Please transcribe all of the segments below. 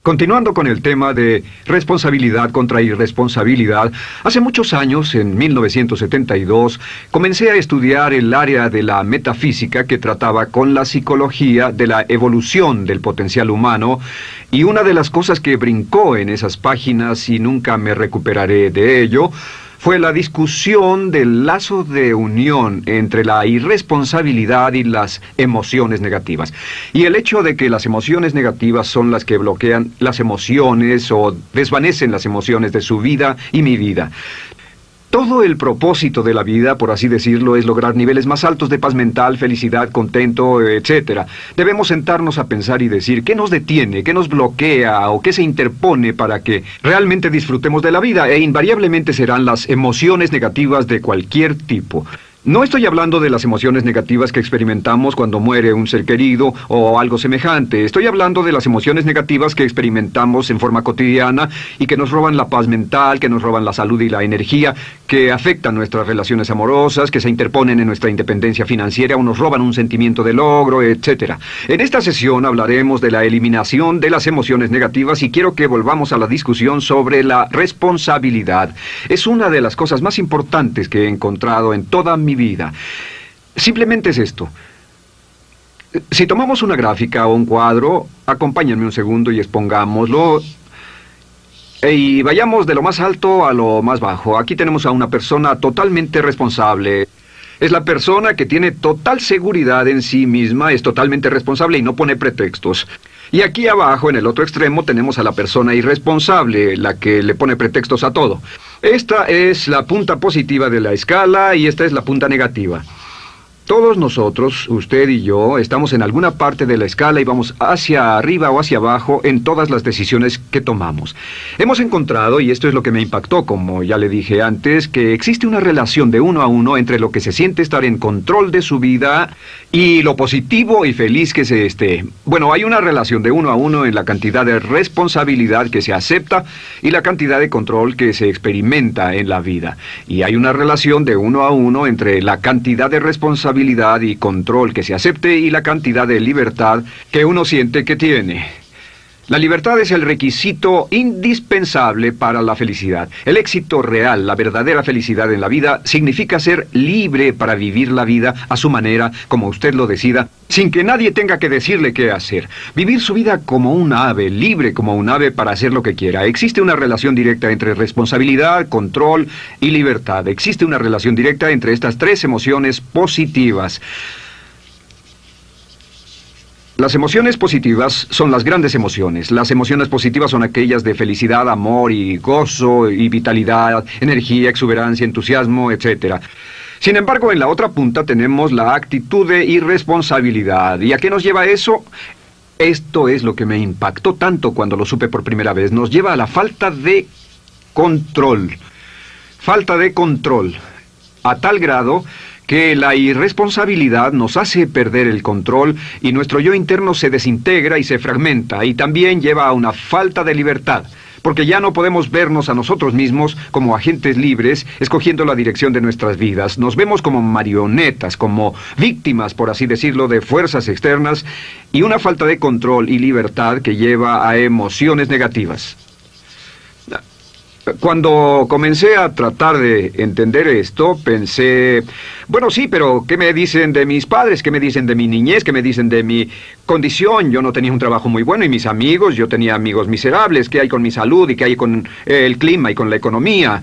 Continuando con el tema de responsabilidad contra irresponsabilidad, hace muchos años, en 1972, comencé a estudiar el área de la metafísica que trataba con la psicología de la evolución del potencial humano, y una de las cosas que brincó en esas páginas, y nunca me recuperaré de ello, fue la discusión del lazo de unión entre la irresponsabilidad y las emociones negativas. Y el hecho de que las emociones negativas son las que bloquean las emociones o desvanecen las emociones de su vida y mi vida. Todo el propósito de la vida, por así decirlo, es lograr niveles más altos de paz mental, felicidad, contento, etc. Debemos sentarnos a pensar y decir qué nos detiene, qué nos bloquea o qué se interpone para que realmente disfrutemos de la vida, e invariablemente serán las emociones negativas de cualquier tipo. No estoy hablando de las emociones negativas que experimentamos cuando muere un ser querido o algo semejante. Estoy hablando de las emociones negativas que experimentamos en forma cotidiana y que nos roban la paz mental, que nos roban la salud y la energía, que afectan nuestras relaciones amorosas, que se interponen en nuestra independencia financiera o nos roban un sentimiento de logro, etc. En esta sesión hablaremos de la eliminación de las emociones negativas y quiero que volvamos a la discusión sobre la responsabilidad. Es una de las cosas más importantes que he encontrado en toda mi vida. Simplemente es esto. Si tomamos una gráfica o un cuadro, acompáñenme un segundo y expongámoslo. Y vayamos de lo más alto a lo más bajo. Aquí tenemos a una persona totalmente responsable. Es la persona que tiene total seguridad en sí misma, es totalmente responsable y no pone pretextos. Y aquí abajo, en el otro extremo, tenemos a la persona irresponsable, la que le pone pretextos a todo. Esta es la punta positiva de la escala y esta es la punta negativa. Todos nosotros, usted y yo, estamos en alguna parte de la escala y vamos hacia arriba o hacia abajo en todas las decisiones que tomamos. Hemos encontrado, y esto es lo que me impactó, como ya le dije antes, que existe una relación de uno a uno entre lo que se siente estar en control de su vida y lo positivo y feliz que se esté. Bueno, hay una relación de uno a uno en la cantidad de responsabilidad que se acepta y la cantidad de control que se experimenta en la vida. Y hay una relación de uno a uno entre la cantidad de responsabilidad y control que se acepte y la cantidad de libertad que uno siente que tiene. La libertad es el requisito indispensable para la felicidad. El éxito real, la verdadera felicidad en la vida, significa ser libre para vivir la vida a su manera, como usted lo decida, sin que nadie tenga que decirle qué hacer. Vivir su vida como un ave, libre como un ave para hacer lo que quiera. Existe una relación directa entre responsabilidad, control y libertad. Existe una relación directa entre estas tres emociones positivas. Las emociones positivas son las grandes emociones. Las emociones positivas son aquellas de felicidad, amor y gozo y vitalidad, energía, exuberancia, entusiasmo, etc. Sin embargo, en la otra punta tenemos la actitud de irresponsabilidad. ¿Y a qué nos lleva eso? Esto es lo que me impactó tanto cuando lo supe por primera vez. Nos lleva a la falta de control. Falta de control. A tal grado que la irresponsabilidad nos hace perder el control y nuestro yo interno se desintegra y se fragmenta, y también lleva a una falta de libertad, porque ya no podemos vernos a nosotros mismos como agentes libres, escogiendo la dirección de nuestras vidas. Nos vemos como marionetas, como víctimas, por así decirlo, de fuerzas externas, y una falta de control y libertad que lleva a emociones negativas. Cuando comencé a tratar de entender esto, pensé, bueno, sí, pero ¿qué me dicen de mis padres? ¿Qué me dicen de mi niñez? ¿Qué me dicen de mi condición? Yo no tenía un trabajo muy bueno y mis amigos, yo tenía amigos miserables. ¿Qué hay con mi salud y qué hay con el clima y con la economía?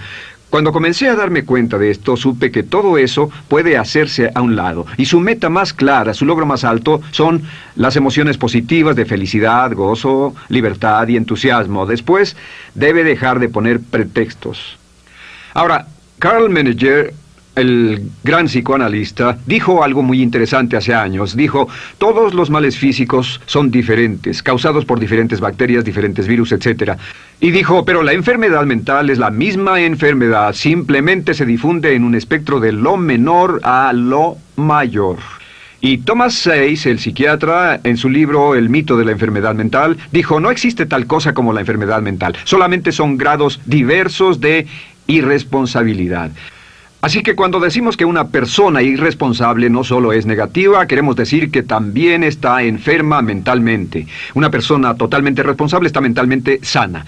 Cuando comencé a darme cuenta de esto, supe que todo eso puede hacerse a un lado. Y su meta más clara, su logro más alto, son las emociones positivas de felicidad, gozo, libertad y entusiasmo. Después, debe dejar de poner pretextos. Ahora, Carl Menninger, el gran psicoanalista, dijo algo muy interesante hace años. Dijo, todos los males físicos son diferentes, causados por diferentes bacterias, diferentes virus, etc. Y dijo, pero la enfermedad mental es la misma enfermedad, simplemente se difunde en un espectro de lo menor a lo mayor. Y Thomas Sayce, el psiquiatra, en su libro El mito de la enfermedad mental, dijo, no existe tal cosa como la enfermedad mental, solamente son grados diversos de irresponsabilidad. Así que cuando decimos que una persona irresponsable no solo es negativa, queremos decir que también está enferma mentalmente. Una persona totalmente responsable está mentalmente sana.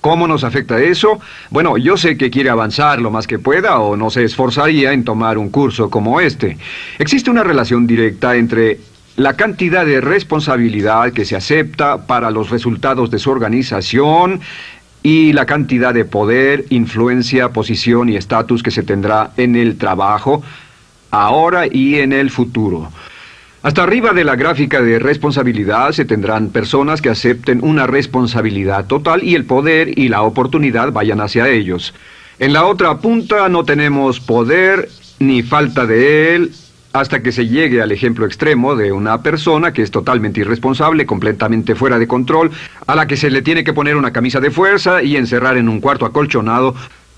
¿Cómo nos afecta eso? Bueno, yo sé que quiere avanzar lo más que pueda o no se esforzaría en tomar un curso como este. Existe una relación directa entre la cantidad de responsabilidad que se acepta para los resultados de su organización y la cantidad de poder, influencia, posición y estatus que se tendrá en el trabajo, ahora y en el futuro. Hasta arriba de la gráfica de responsabilidad se tendrán personas que acepten una responsabilidad total y el poder y la oportunidad vayan hacia ellos. En la otra punta no tenemos poder ni falta de él, hasta que se llegue al ejemplo extremo de una persona que es totalmente irresponsable, completamente fuera de control, a la que se le tiene que poner una camisa de fuerza y encerrar en un cuarto acolchonado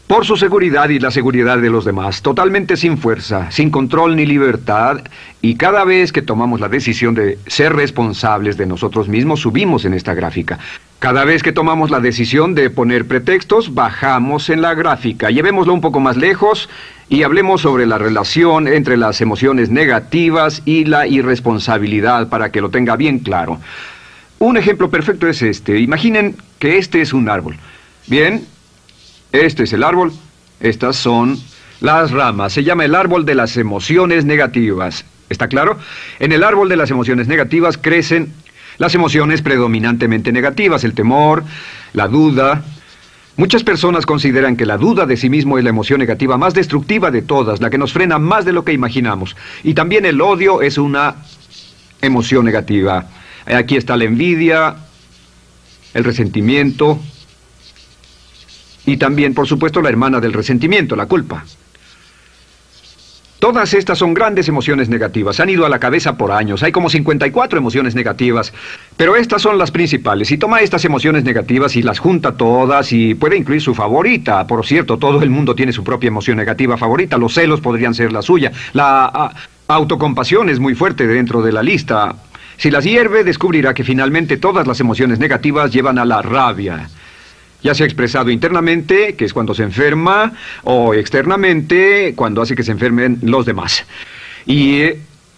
por su seguridad y la seguridad de los demás, totalmente sin fuerza, sin control ni libertad, y cada vez que tomamos la decisión de ser responsables de nosotros mismos, subimos en esta gráfica. Cada vez que tomamos la decisión de poner pretextos, bajamos en la gráfica. Llevémoslo un poco más lejos y hablemos sobre la relación entre las emociones negativas y la irresponsabilidad para que lo tenga bien claro. Un ejemplo perfecto es este. Imaginen que este es un árbol. Bien, este es el árbol, estas son las ramas. Se llama el árbol de las emociones negativas. ¿Está claro? En el árbol de las emociones negativas crecen las emociones predominantemente negativas, el temor, la duda. Muchas personas consideran que la duda de sí mismo es la emoción negativa más destructiva de todas, la que nos frena más de lo que imaginamos. Y también el odio es una emoción negativa. Aquí está la envidia, el resentimiento y también, por supuesto, la hermana del resentimiento, la culpa. Todas estas son grandes emociones negativas. Han ido a la cabeza por años. Hay como 54 emociones negativas. Pero estas son las principales. Si toma estas emociones negativas y las junta todas y puede incluir su favorita. Por cierto, todo el mundo tiene su propia emoción negativa favorita. Los celos podrían ser la suya. La autocompasión es muy fuerte dentro de la lista. Si las hierve, descubrirá que finalmente todas las emociones negativas llevan a la rabia. Ya sea expresado internamente, que es cuando se enferma, o externamente, cuando hace que se enfermen los demás. Y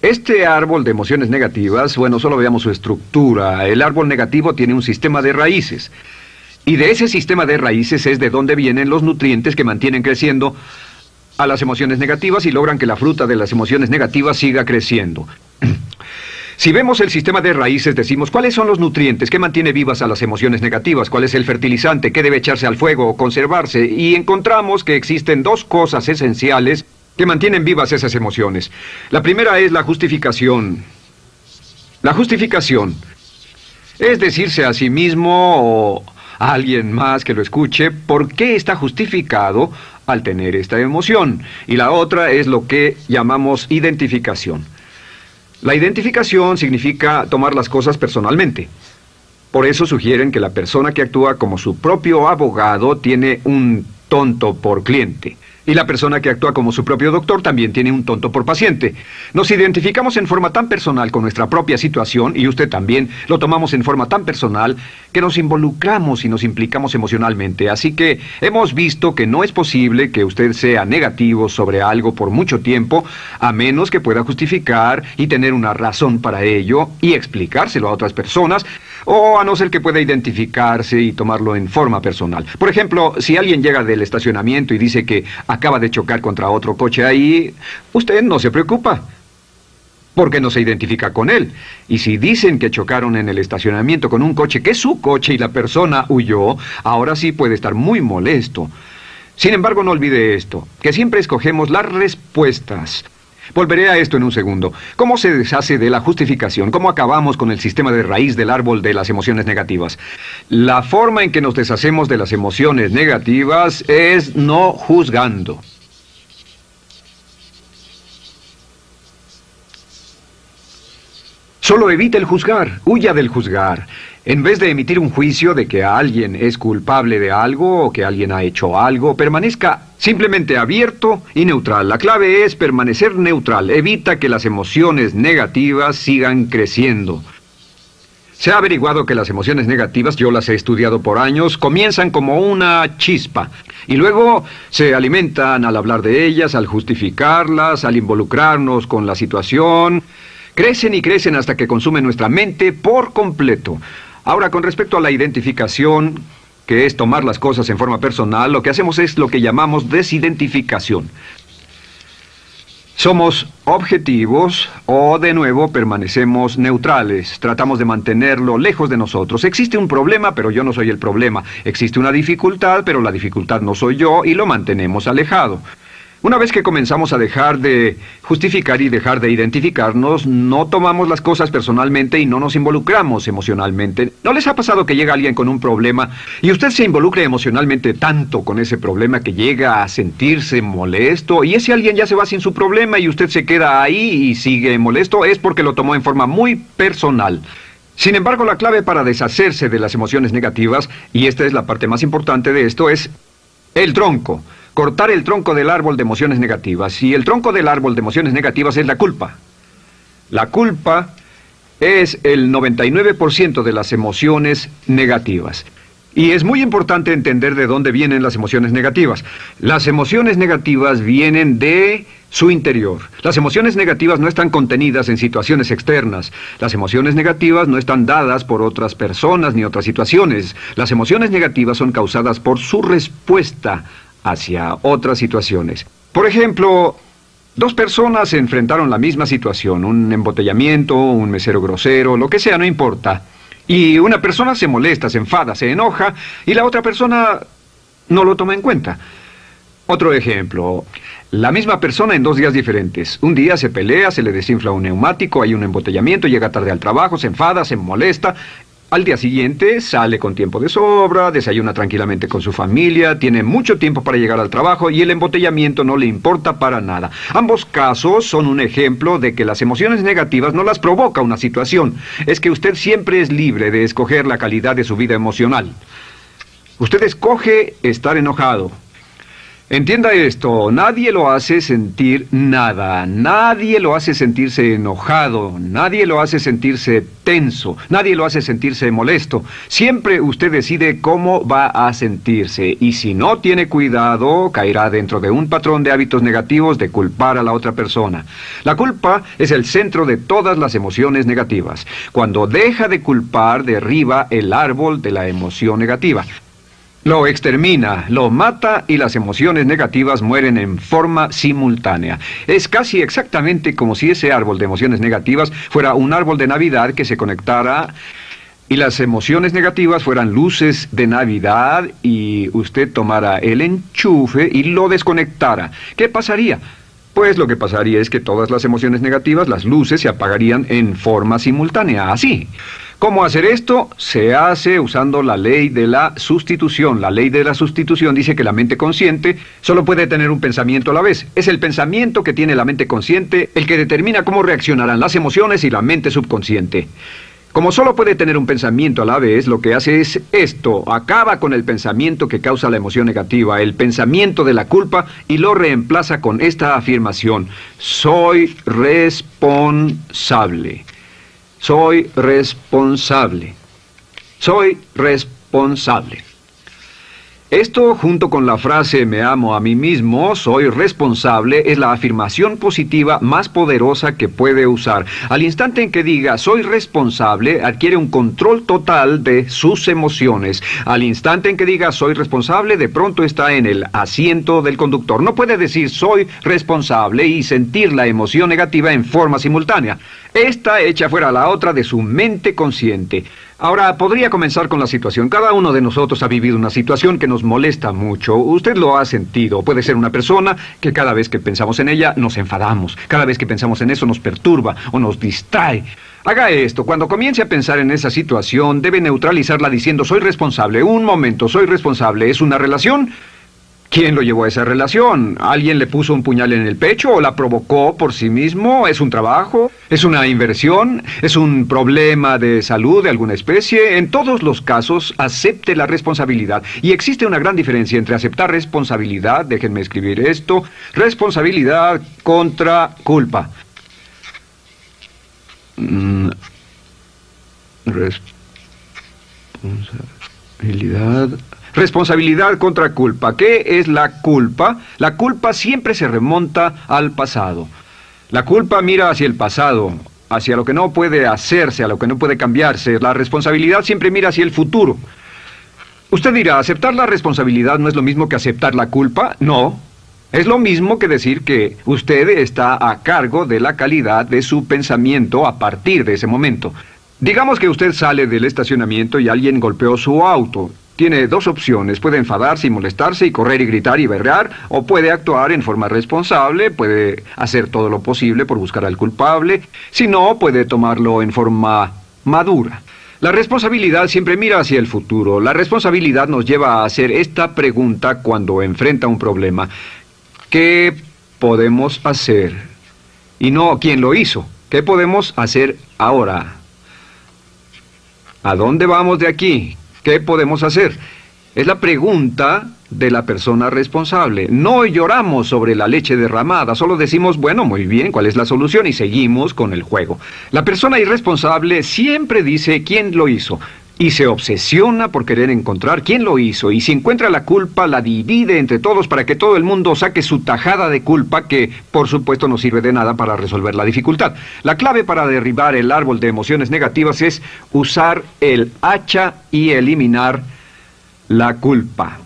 este árbol de emociones negativas, bueno, solo veamos su estructura. El árbol negativo tiene un sistema de raíces. Y de ese sistema de raíces es de donde vienen los nutrientes que mantienen creciendo a las emociones negativas y logran que la fruta de las emociones negativas siga creciendo. Si vemos el sistema de raíces, decimos, ¿cuáles son los nutrientes que mantiene vivas a las emociones negativas? ¿Cuál es el fertilizante? ¿Qué debe echarse al fuego o conservarse? Y encontramos que existen dos cosas esenciales que mantienen vivas esas emociones. La primera es la justificación. La justificación es decirse a sí mismo o a alguien más que lo escuche por qué está justificado al tener esta emoción. Y la otra es lo que llamamos identificación. La identificación significa tomar las cosas personalmente. Por eso sugieren que la persona que actúa como su propio abogado tiene un tonto por cliente. Y la persona que actúa como su propio doctor también tiene un tonto por paciente. Nos identificamos en forma tan personal con nuestra propia situación, y usted también, lo tomamos en forma tan personal, que nos involucramos y nos implicamos emocionalmente. Así que hemos visto que no es posible que usted sea negativo sobre algo por mucho tiempo, a menos que pueda justificar y tener una razón para ello y explicárselo a otras personas, o a no ser que pueda identificarse y tomarlo en forma personal. Por ejemplo, si alguien llega del estacionamiento y dice que acaba de chocar contra otro coche ahí, usted no se preocupa, porque no se identifica con él. Y si dicen que chocaron en el estacionamiento con un coche que es su coche y la persona huyó, ahora sí puede estar muy molesto. Sin embargo, no olvide esto, que siempre escogemos las respuestas. Volveré a esto en un segundo. ¿Cómo se deshace de la justificación? ¿Cómo acabamos con el sistema de raíz del árbol de las emociones negativas? La forma en que nos deshacemos de las emociones negativas es no juzgando. Solo evite el juzgar, huya del juzgar. En vez de emitir un juicio de que alguien es culpable de algo o que alguien ha hecho algo, permanezca simplemente abierto y neutral. La clave es permanecer neutral. Evita que las emociones negativas sigan creciendo. Se ha averiguado que las emociones negativas, yo las he estudiado por años, comienzan como una chispa y luego se alimentan al hablar de ellas, al justificarlas, al involucrarnos con la situación. Crecen y crecen hasta que consumen nuestra mente por completo. Ahora, con respecto a la identificación, que es tomar las cosas en forma personal, lo que hacemos es lo que llamamos desidentificación. Somos objetivos o, de nuevo, permanecemos neutrales. Tratamos de mantenerlo lejos de nosotros. Existe un problema, pero yo no soy el problema. Existe una dificultad, pero la dificultad no soy yo, y lo mantenemos alejado. Una vez que comenzamos a dejar de justificar y dejar de identificarnos, no tomamos las cosas personalmente y no nos involucramos emocionalmente. ¿No les ha pasado que llega alguien con un problema y usted se involucre emocionalmente tanto con ese problema que llega a sentirse molesto y ese alguien ya se va sin su problema y usted se queda ahí y sigue molesto? Es porque lo tomó en forma muy personal. Sin embargo, la clave para deshacerse de las emociones negativas, y esta es la parte más importante de esto, es el tronco. Cortar el tronco del árbol de emociones negativas. Y el tronco del árbol de emociones negativas es la culpa. La culpa es el 99% de las emociones negativas. Y es muy importante entender de dónde vienen las emociones negativas. Las emociones negativas vienen de su interior. Las emociones negativas no están contenidas en situaciones externas. Las emociones negativas no están dadas por otras personas ni otras situaciones. Las emociones negativas son causadas por su respuesta hacia otras situaciones. Por ejemplo, dos personas enfrentaron la misma situación, un embotellamiento, un mesero grosero, lo que sea, no importa. Y una persona se molesta, se enfada, se enoja, y la otra persona no lo toma en cuenta. Otro ejemplo, la misma persona en 2 días diferentes. Un día se pelea, se le desinfla un neumático, hay un embotellamiento, llega tarde al trabajo, se enfada, se molesta. Al día siguiente sale con tiempo de sobra, desayuna tranquilamente con su familia, tiene mucho tiempo para llegar al trabajo y el embotellamiento no le importa para nada. Ambos casos son un ejemplo de que las emociones negativas no las provoca una situación. Es que usted siempre es libre de escoger la calidad de su vida emocional. Usted escoge estar enojado. Entienda esto, nadie lo hace sentir nada, nadie lo hace sentirse enojado, nadie lo hace sentirse tenso, nadie lo hace sentirse molesto. Siempre usted decide cómo va a sentirse y si no tiene cuidado, caerá dentro de un patrón de hábitos negativos de culpar a la otra persona. La culpa es el centro de todas las emociones negativas. Cuando deja de culpar, derriba el árbol de la emoción negativa. Lo extermina, lo mata y las emociones negativas mueren en forma simultánea. Es casi exactamente como si ese árbol de emociones negativas fuera un árbol de Navidad que se conectara y las emociones negativas fueran luces de Navidad y usted tomara el enchufe y lo desconectara. ¿Qué pasaría? Pues lo que pasaría es que todas las emociones negativas, las luces, se apagarían en forma simultánea, así. ¿Cómo hacer esto? Se hace usando la ley de la sustitución. La ley de la sustitución dice que la mente consciente solo puede tener un pensamiento a la vez. Es el pensamiento que tiene la mente consciente el que determina cómo reaccionarán las emociones y la mente subconsciente. Como solo puede tener un pensamiento a la vez, lo que hace es esto: acaba con el pensamiento que causa la emoción negativa, el pensamiento de la culpa, y lo reemplaza con esta afirmación: soy responsable. Soy responsable. Soy responsable. Esto, junto con la frase me amo a mí mismo, soy responsable, es la afirmación positiva más poderosa que puede usar. Al instante en que diga soy responsable, adquiere un control total de sus emociones. Al instante en que diga soy responsable, de pronto está en el asiento del conductor. No puede decir soy responsable y sentir la emoción negativa en forma simultánea. Esta echa fuera la otra de su mente consciente. Ahora, podría comenzar con la situación. Cada uno de nosotros ha vivido una situación que nos molesta mucho. Usted lo ha sentido. Puede ser una persona que cada vez que pensamos en ella nos enfadamos. Cada vez que pensamos en eso nos perturba o nos distrae. Haga esto. Cuando comience a pensar en esa situación, debe neutralizarla diciendo soy responsable. Un momento, soy responsable. ¿Es una relación? ¿Quién lo llevó a esa relación? ¿Alguien le puso un puñal en el pecho o la provocó por sí mismo? ¿Es un trabajo? ¿Es una inversión? ¿Es un problema de salud de alguna especie? En todos los casos, acepte la responsabilidad. Y existe una gran diferencia entre aceptar responsabilidad, déjenme escribir esto, responsabilidad contra culpa. Responsabilidad. Responsabilidad contra culpa. ¿Qué es la culpa? La culpa siempre se remonta al pasado. La culpa mira hacia el pasado, hacia lo que no puede hacerse, a lo que no puede cambiarse. La responsabilidad siempre mira hacia el futuro. Usted dirá, ¿aceptar la responsabilidad no es lo mismo que aceptar la culpa? No. Es lo mismo que decir que usted está a cargo de la calidad de su pensamiento a partir de ese momento. Digamos que usted sale del estacionamiento y alguien golpeó su auto. Tiene dos opciones, puede enfadarse y molestarse y correr y gritar y berrear, o puede actuar en forma responsable, puede hacer todo lo posible por buscar al culpable, si no, puede tomarlo en forma madura. La responsabilidad siempre mira hacia el futuro. La responsabilidad nos lleva a hacer esta pregunta cuando enfrenta un problema. ¿Qué podemos hacer? Y no, ¿quién lo hizo? ¿Qué podemos hacer ahora? ¿A dónde vamos de aquí? ¿Qué podemos hacer? Es la pregunta de la persona responsable. No lloramos sobre la leche derramada, solo decimos, bueno, muy bien, ¿cuál es la solución? Y seguimos con el juego. La persona irresponsable siempre dice quién lo hizo y se obsesiona por querer encontrar quién lo hizo, y si encuentra la culpa la divide entre todos para que todo el mundo saque su tajada de culpa, que por supuesto no sirve de nada para resolver la dificultad. La clave para derribar el árbol de emociones negativas es usar el hacha y eliminar la culpa.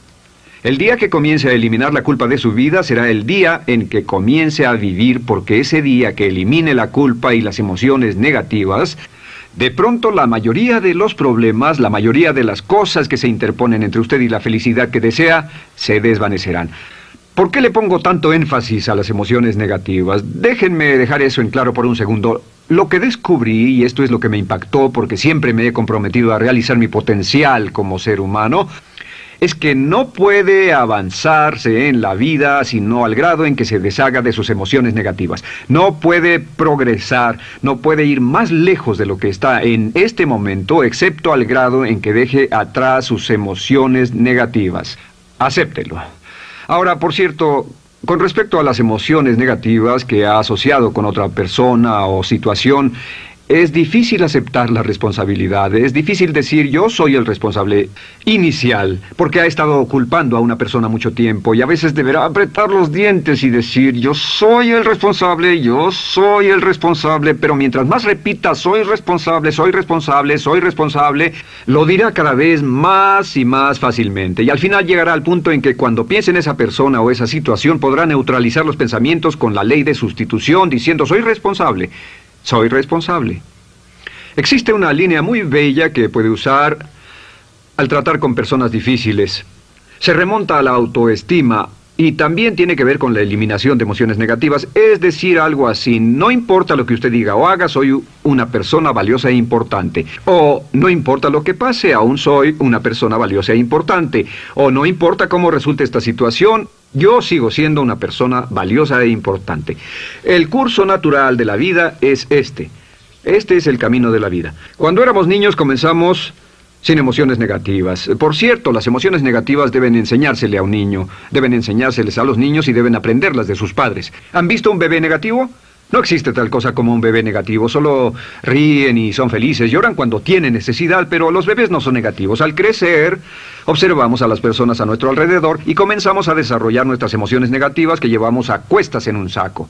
El día que comience a eliminar la culpa de su vida será el día en que comience a vivir, porque ese día que elimine la culpa y las emociones negativas, de pronto la mayoría de los problemas, la mayoría de las cosas que se interponen entre usted y la felicidad que desea, se desvanecerán. ¿Por qué le pongo tanto énfasis a las emociones negativas? Déjenme dejar eso en claro por un segundo. Lo que descubrí, y esto es lo que me impactó porque siempre me he comprometido a realizar mi potencial como ser humano, es que no puede avanzarse en la vida sino al grado en que se deshaga de sus emociones negativas. No puede progresar, no puede ir más lejos de lo que está en este momento, excepto al grado en que deje atrás sus emociones negativas. Acéptelo. Ahora, por cierto, con respecto a las emociones negativas que ha asociado con otra persona o situación, es difícil aceptar la responsabilidad, es difícil decir yo soy el responsable inicial, porque ha estado culpando a una persona mucho tiempo y a veces deberá apretar los dientes y decir yo soy el responsable, pero mientras más repita soy responsable, lo dirá cada vez más y más fácilmente, y al final llegará al punto en que cuando piense en esa persona o esa situación podrá neutralizar los pensamientos con la ley de sustitución diciendo soy responsable. Soy responsable. Existe una línea muy bella que puede usar al tratar con personas difíciles. Se remonta a la autoestima y también tiene que ver con la eliminación de emociones negativas. Es decir, algo así, no importa lo que usted diga o haga, soy una persona valiosa e importante. O no importa lo que pase, aún soy una persona valiosa e importante. O no importa cómo resulte esta situación, yo sigo siendo una persona valiosa e importante. El curso natural de la vida es este. Este es el camino de la vida. Cuando éramos niños comenzamos sin emociones negativas. Por cierto, las emociones negativas deben enseñársele a un niño, deben enseñárseles a los niños y deben aprenderlas de sus padres. ¿Han visto un bebé negativo? No existe tal cosa como un bebé negativo, solo ríen y son felices, lloran cuando tienen necesidad, pero los bebés no son negativos. Al crecer, observamos a las personas a nuestro alrededor y comenzamos a desarrollar nuestras emociones negativas que llevamos a cuestas en un saco.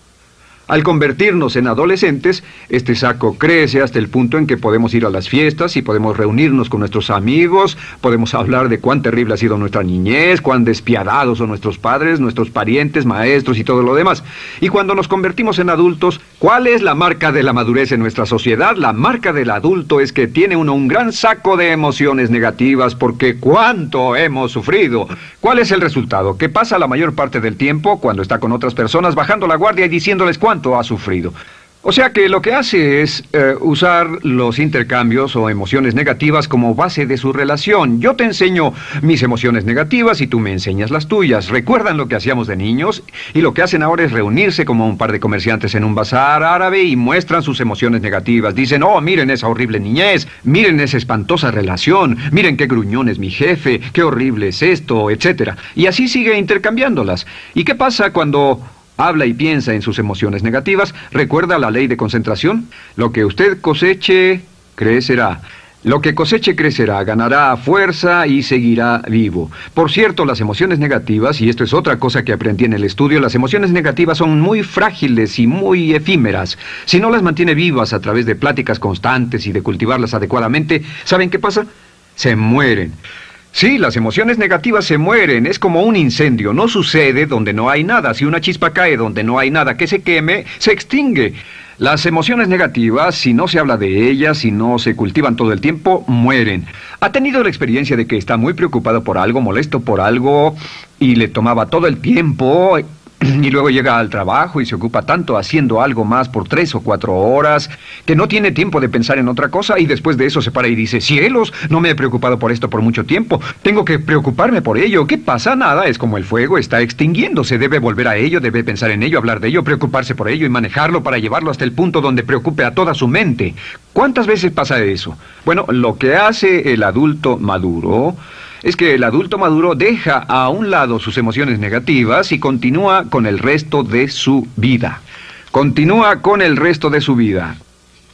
Al convertirnos en adolescentes, este saco crece hasta el punto en que podemos ir a las fiestas y podemos reunirnos con nuestros amigos, podemos hablar de cuán terrible ha sido nuestra niñez, cuán despiadados son nuestros padres, nuestros parientes, maestros y todo lo demás. Y cuando nos convertimos en adultos, ¿cuál es la marca de la madurez en nuestra sociedad? La marca del adulto es que tiene uno un gran saco de emociones negativas porque ¿cuánto hemos sufrido? ¿Cuál es el resultado? Que pasa la mayor parte del tiempo cuando está con otras personas bajando la guardia y diciéndoles cuánto ha sufrido. O sea que lo que hace es usar los intercambios o emociones negativas como base de su relación. Yo te enseño mis emociones negativas y tú me enseñas las tuyas. ¿Recuerdan lo que hacíamos de niños? Y lo que hacen ahora es reunirse como un par de comerciantes en un bazar árabe y muestran sus emociones negativas. Dicen, oh, miren esa horrible niñez, miren esa espantosa relación, miren qué gruñón es mi jefe, qué horrible es esto, etc. Y así sigue intercambiándolas. ¿Y qué pasa cuando habla y piensa en sus emociones negativas? ¿Recuerda la ley de concentración? Lo que usted coseche, crecerá. Lo que coseche crecerá, ganará fuerza y seguirá vivo. Por cierto, las emociones negativas, y esto es otra cosa que aprendí en el estudio, las emociones negativas son muy frágiles y muy efímeras. Si no las mantiene vivas a través de pláticas constantes y de cultivarlas adecuadamente, ¿saben qué pasa? Se mueren. Sí, las emociones negativas se mueren, es como un incendio, no sucede donde no hay nada. Si una chispa cae donde no hay nada que se queme, se extingue. Las emociones negativas, si no se habla de ellas, si no se cultivan todo el tiempo, mueren. ¿Ha tenido la experiencia de que está muy preocupado por algo, molesto por algo, y le tomaba todo el tiempo, y luego llega al trabajo y se ocupa tanto haciendo algo más por 3 o 4 horas, que no tiene tiempo de pensar en otra cosa, y después de eso se para y dice, cielos, no me he preocupado por esto por mucho tiempo, tengo que preocuparme por ello? ¿Qué pasa? Nada, es como el fuego, está extinguiéndose, debe volver a ello, debe pensar en ello, hablar de ello, preocuparse por ello y manejarlo para llevarlo hasta el punto donde preocupe a toda su mente. ¿Cuántas veces pasa eso? Bueno, lo que hace el adulto maduro es que el adulto maduro deja a un lado sus emociones negativas y continúa con el resto de su vida. Continúa con el resto de su vida.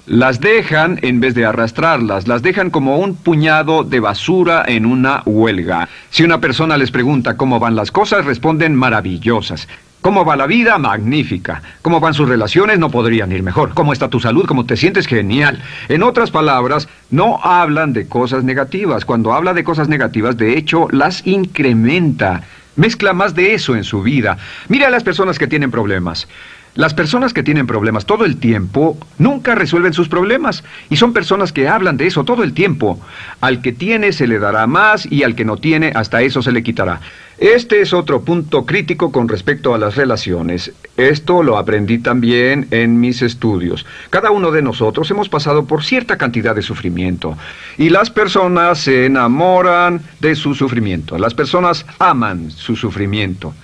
Las dejan en vez de arrastrarlas, las dejan como un puñado de basura en una huelga. Si una persona les pregunta cómo van las cosas, responden maravillosas. ¿Cómo va la vida? Magnífica. ¿Cómo van sus relaciones? No podrían ir mejor. ¿Cómo está tu salud? ¿Cómo te sientes? Genial. En otras palabras, no hablan de cosas negativas. Cuando habla de cosas negativas, de hecho, las incrementa. Mezcla más de eso en su vida. Mira a las personas que tienen problemas. Las personas que tienen problemas todo el tiempo nunca resuelven sus problemas, y son personas que hablan de eso todo el tiempo. Al que tiene se le dará más, y al que no tiene hasta eso se le quitará. Este es otro punto crítico con respecto a las relaciones. Esto lo aprendí también en mis estudios. Cada uno de nosotros hemos pasado por cierta cantidad de sufrimiento, y las personas se enamoran de su sufrimiento. Las personas aman su sufrimiento.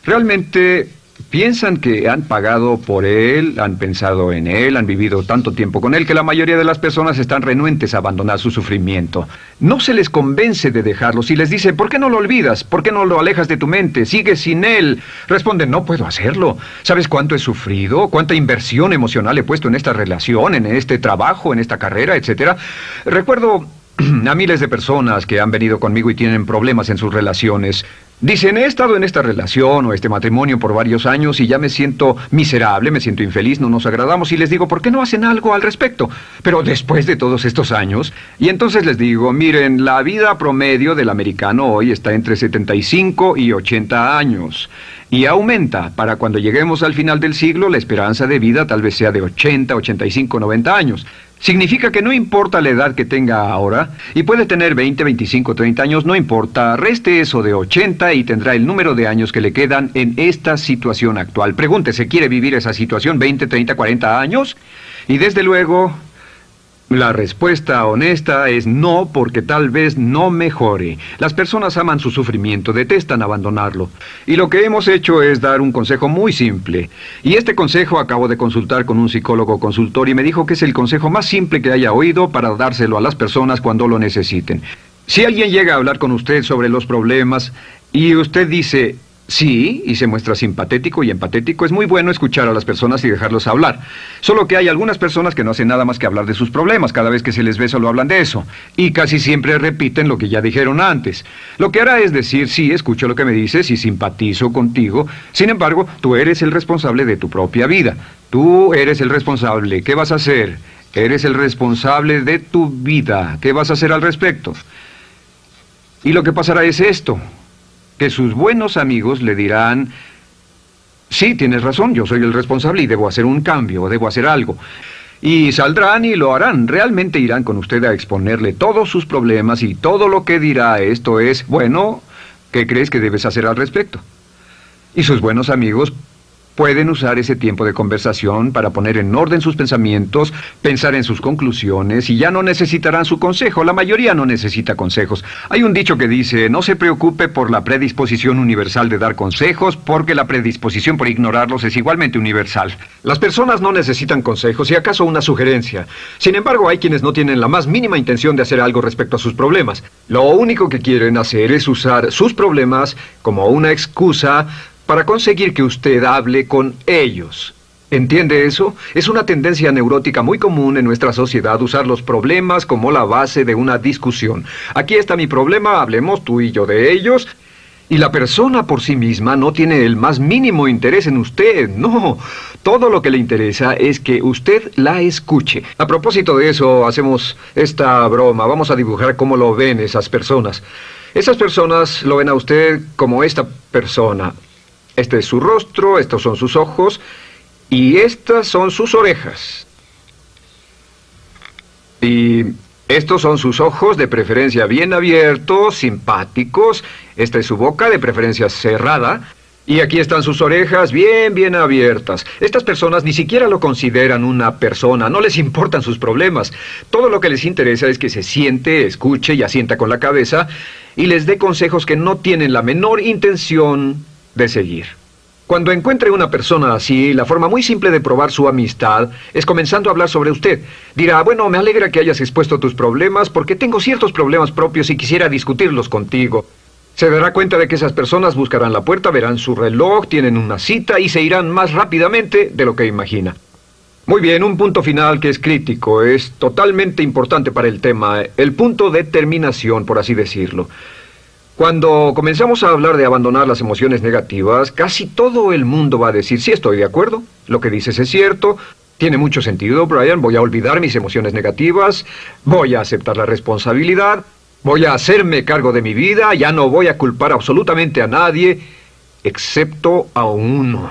Realmente piensan que han pagado por él, han pensado en él, han vivido tanto tiempo con él, que la mayoría de las personas están renuentes a abandonar su sufrimiento. No se les convence de dejarlo. Si les dice, ¿por qué no lo olvidas? ¿Por qué no lo alejas de tu mente? ¿Sigues sin él? Responden, no puedo hacerlo. ¿Sabes cuánto he sufrido? ¿Cuánta inversión emocional he puesto en esta relación, en este trabajo, en esta carrera, etcétera? Recuerdo a miles de personas que han venido conmigo y tienen problemas en sus relaciones. Dicen, he estado en esta relación o este matrimonio por varios años y ya me siento miserable, me siento infeliz, no nos agradamos, y les digo, ¿por qué no hacen algo al respecto? Pero después de todos estos años, y entonces les digo, miren, la vida promedio del americano hoy está entre 75 y 80 años. Y aumenta. Para cuando lleguemos al final del siglo, la esperanza de vida tal vez sea de 80, 85, 90 años. Significa que no importa la edad que tenga ahora, y puede tener 20, 25, 30 años, no importa, reste eso de 80 y tendrá el número de años que le quedan en esta situación actual. Pregúntese, ¿quiere vivir esa situación 20, 30, 40 años? Y desde luego, la respuesta honesta es no, porque tal vez no mejore. Las personas aman su sufrimiento, detestan abandonarlo. Y lo que hemos hecho es dar un consejo muy simple. Y este consejo acabo de consultar con un psicólogo consultor y me dijo que es el consejo más simple que haya oído para dárselo a las personas cuando lo necesiten. Si alguien llega a hablar con usted sobre los problemas y usted dice sí, y se muestra simpatético y empatético, es muy bueno escuchar a las personas y dejarlos hablar. Solo que hay algunas personas que no hacen nada más que hablar de sus problemas. Cada vez que se les ve solo hablan de eso. Y casi siempre repiten lo que ya dijeron antes. Lo que hará es decir, sí, escucho lo que me dices y simpatizo contigo. Sin embargo, tú eres el responsable de tu propia vida. Tú eres el responsable. ¿Qué vas a hacer? Eres el responsable de tu vida. ¿Qué vas a hacer al respecto? Y lo que pasará es esto, que sus buenos amigos le dirán, sí, tienes razón, yo soy el responsable y debo hacer un cambio, debo hacer algo. Y saldrán y lo harán, realmente irán con usted a exponerle todos sus problemas y todo lo que dirá esto es, bueno, ¿qué crees que debes hacer al respecto? Y sus buenos amigos pueden usar ese tiempo de conversación para poner en orden sus pensamientos, pensar en sus conclusiones, y ya no necesitarán su consejo. La mayoría no necesita consejos. Hay un dicho que dice, no se preocupe por la predisposición universal de dar consejos, porque la predisposición por ignorarlos es igualmente universal. Las personas no necesitan consejos, y acaso una sugerencia. Sin embargo, hay quienes no tienen la más mínima intención de hacer algo respecto a sus problemas. Lo único que quieren hacer es usar sus problemas como una excusa para conseguir que usted hable con ellos. ¿Entiende eso? Es una tendencia neurótica muy común en nuestra sociedad usar los problemas como la base de una discusión. Aquí está mi problema, hablemos tú y yo de ellos. Y la persona por sí misma no tiene el más mínimo interés en usted, no. Todo lo que le interesa es que usted la escuche. A propósito de eso, hacemos esta broma. Vamos a dibujar cómo lo ven esas personas. Esas personas lo ven a usted como esta persona. Este es su rostro, estos son sus ojos y estas son sus orejas. Y estos son sus ojos, de preferencia bien abiertos, simpáticos. Esta es su boca, de preferencia cerrada. Y aquí están sus orejas bien abiertas. Estas personas ni siquiera lo consideran una persona, no les importan sus problemas. Todo lo que les interesa es que se siente, escuche y asienta con la cabeza y les dé consejos que no tienen la menor intención de seguir. Cuando encuentre una persona así, la forma muy simple de probar su amistad es comenzando a hablar sobre usted. Dirá, bueno, me alegra que hayas expuesto tus problemas porque tengo ciertos problemas propios y quisiera discutirlos contigo. Se dará cuenta de que esas personas buscarán la puerta, verán su reloj, tienen una cita y se irán más rápidamente de lo que imagina. Muy bien, un punto final que es crítico, es totalmente importante para el tema, el punto de terminación, por así decirlo. Cuando comenzamos a hablar de abandonar las emociones negativas, casi todo el mundo va a decir, sí, estoy de acuerdo, lo que dices es cierto, tiene mucho sentido, Brian, voy a olvidar mis emociones negativas, voy a aceptar la responsabilidad, voy a hacerme cargo de mi vida, ya no voy a culpar absolutamente a nadie, excepto a uno.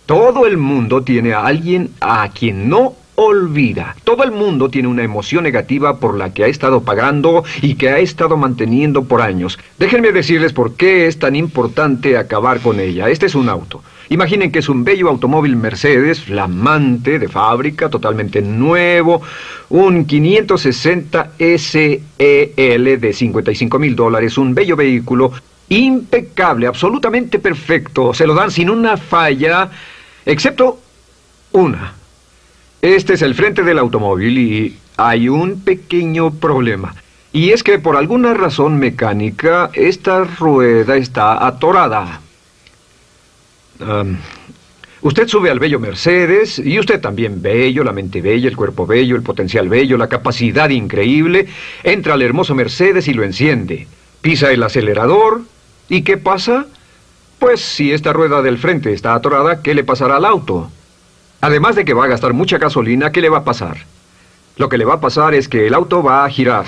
Todo el mundo tiene a alguien a quien no olvida. Todo el mundo tiene una emoción negativa por la que ha estado pagando y que ha estado manteniendo por años. Déjenme decirles por qué es tan importante acabar con ella. Este es un auto. Imaginen que es un bello automóvil Mercedes, flamante, de fábrica, totalmente nuevo, un 560 SEL de $55,000, un bello vehículo, impecable, absolutamente perfecto. Se lo dan sin una falla, excepto una. Este es el frente del automóvil y hay un pequeño problema. Y es que por alguna razón mecánica, esta rueda está atorada. Usted sube al bello Mercedes, y usted también bello, la mente bella, el cuerpo bello, el potencial bello, la capacidad increíble. Entra al hermoso Mercedes y lo enciende. Pisa el acelerador, ¿y qué pasa? Pues si esta rueda del frente está atorada, ¿qué le pasará al auto? Además de que va a gastar mucha gasolina, ¿qué le va a pasar? Lo que le va a pasar es que el auto va a girar,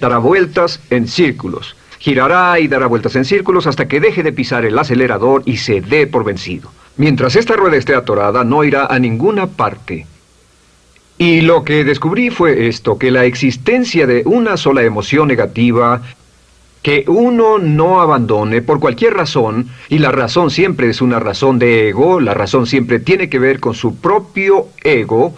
dará vueltas en círculos. Girará y dará vueltas en círculos hasta que deje de pisar el acelerador y se dé por vencido. Mientras esta rueda esté atorada, no irá a ninguna parte. Y lo que descubrí fue esto, que la existencia de una sola emoción negativa que uno no abandone por cualquier razón, y la razón siempre es una razón de ego, la razón siempre tiene que ver con su propio ego,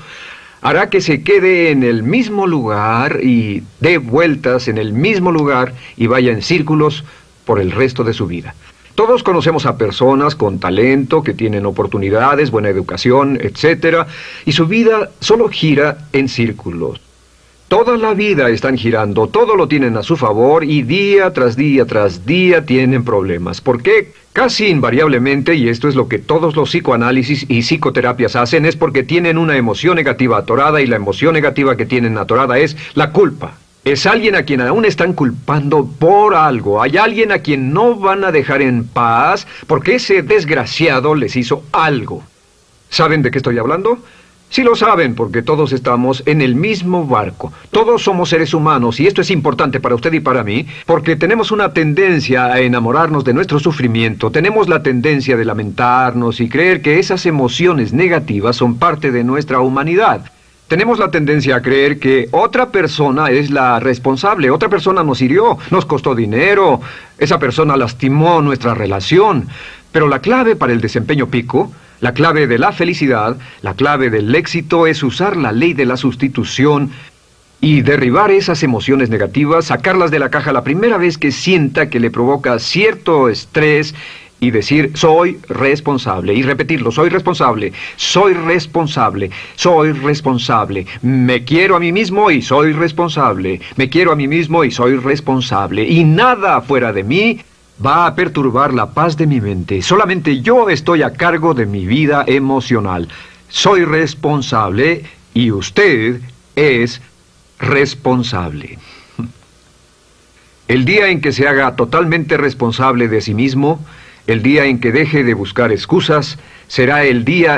hará que se quede en el mismo lugar y dé vueltas en el mismo lugar y vaya en círculos por el resto de su vida. Todos conocemos a personas con talento, que tienen oportunidades, buena educación, etc., y su vida solo gira en círculos. Toda la vida están girando, todo lo tienen a su favor y día tras día tras día tienen problemas. ¿Por qué? Casi invariablemente, y esto es lo que todos los psicoanálisis y psicoterapias hacen, es porque tienen una emoción negativa atorada y la emoción negativa que tienen atorada es la culpa. Es alguien a quien aún están culpando por algo. Hay alguien a quien no van a dejar en paz porque ese desgraciado les hizo algo. ¿Saben de qué estoy hablando? Sí lo saben, porque todos estamos en el mismo barco. Todos somos seres humanos, y esto es importante para usted y para mí, porque tenemos una tendencia a enamorarnos de nuestro sufrimiento, tenemos la tendencia de lamentarnos y creer que esas emociones negativas son parte de nuestra humanidad. Tenemos la tendencia a creer que otra persona es la responsable, otra persona nos hirió, nos costó dinero, esa persona lastimó nuestra relación. Pero la clave para el desempeño pico, la clave de la felicidad, la clave del éxito es usar la ley de la sustitución y derribar esas emociones negativas, sacarlas de la caja la primera vez que sienta que le provoca cierto estrés y decir, soy responsable, y repetirlo, soy responsable, soy responsable, soy responsable, me quiero a mí mismo y soy responsable, me quiero a mí mismo y soy responsable, y nada fuera de mí va a perturbar la paz de mi mente. Solamente yo estoy a cargo de mi vida emocional. Soy responsable y usted es responsable. El día en que se haga totalmente responsable de sí mismo, el día en que deje de buscar excusas, será el día